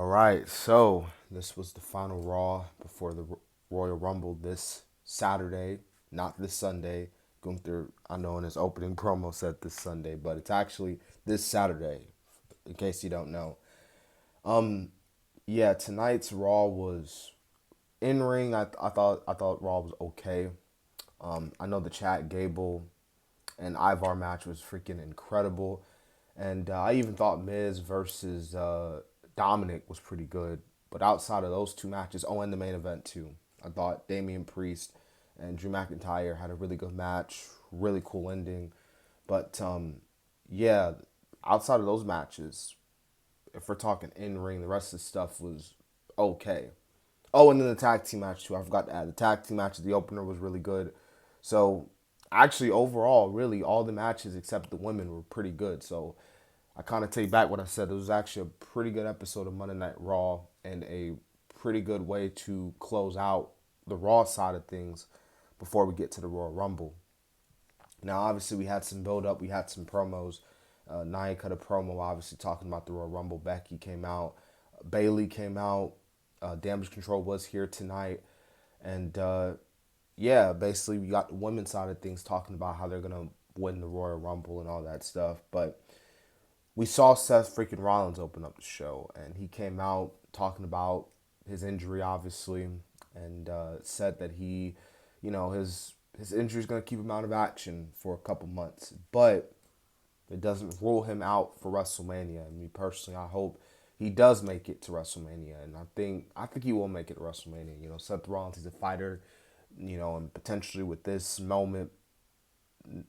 All right, so this was the final Raw before the Royal Rumble this Saturday, not this Sunday. Gunther, I know in his opening promo said this Sunday, but it's actually this Saturday, in case you don't know. Yeah, tonight's Raw was in ring. I thought Raw was okay. I know the Chat Gable and Ivar match was freaking incredible. And I even thought Miz versus Dominic was pretty good. But outside of those two matches, oh, and the main event too, I thought Damian Priest and Drew McIntyre had a really good match, really cool ending. But yeah, outside of those matches, if we're talking in ring, the rest of the stuff was okay. Oh, and then the tag team match too. I forgot to add the tag team match. The opener was really good. So actually, overall, really all the matches except the women were pretty good. So I kind of take back what I said. It was actually a pretty good episode of Monday Night Raw and a pretty good way to close out the Raw side of things before we get to the Royal Rumble. Now, obviously, we had some build up. We had some promos. Nia cut a promo, obviously talking about the Royal Rumble. Becky came out. Bailey came out. Damage Control was here tonight, and yeah, basically we got the women's side of things talking about how they're gonna win the Royal Rumble and all that stuff. But we saw Seth freaking Rollins open up the show, and he came out talking about his injury, obviously, and said that his injury is gonna keep him out of action for a couple months, but it doesn't rule him out for WrestleMania. And me personally, I hope he does make it to WrestleMania, and I think he will make it to WrestleMania. Seth Rollins, he's a fighter, and potentially with this moment,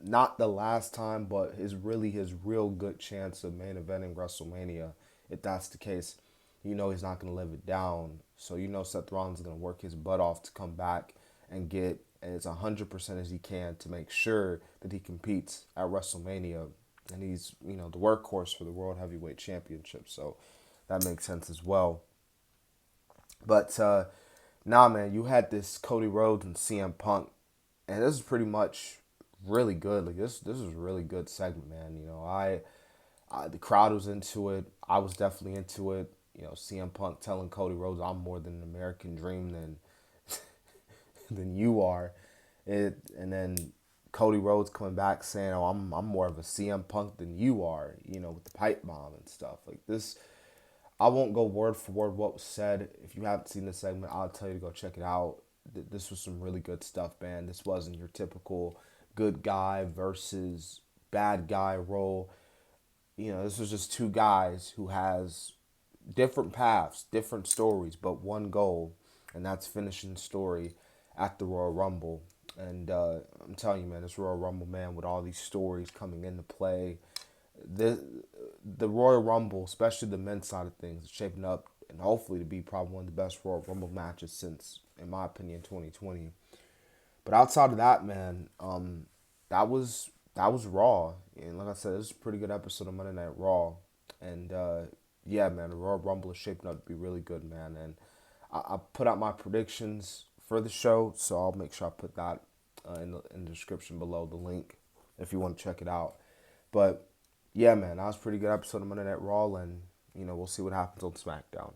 not the last time, but his real good chance of main eventing WrestleMania. If that's the case, he's not gonna live it down. So Seth Rollins is gonna work his butt off to come back and get as 100% as he can to make sure that he competes at WrestleMania, and he's the workhorse for the World Heavyweight Championship. So that makes sense as well. But nah, man, you had this Cody Rhodes and CM Punk, and this is pretty much really good. Like this is a really good segment, man. The crowd was into it. I was definitely into it. CM Punk telling Cody Rhodes, "I'm more than an American dream than you are," and then Cody Rhodes coming back saying, "Oh, I'm more of a CM Punk than you are," with the pipe bomb and stuff like this. I won't go word for word what was said. If you haven't seen this segment, I'll tell you to go check it out. This was some really good stuff, man. This wasn't your typical good guy versus bad guy role. This was just two guys who has different paths, different stories, but one goal, and that's finishing the story at the Royal Rumble. And I'm telling you, man, this Royal Rumble, man, with all these stories coming into play, the the Royal Rumble, especially the men's side of things, is shaping up and hopefully to be probably one of the best Royal Rumble matches since, in my opinion, 2020. But outside of that, man, that was Raw, and like I said, it was a pretty good episode of Monday Night Raw, and yeah, man, the Royal Rumble is shaping up to be really good, man. And I put out my predictions for the show, so I'll make sure I put that in the description below, the link, if you want to check it out. But yeah, man, that was a pretty good episode of Monday Night Raw, and we'll see what happens on SmackDown.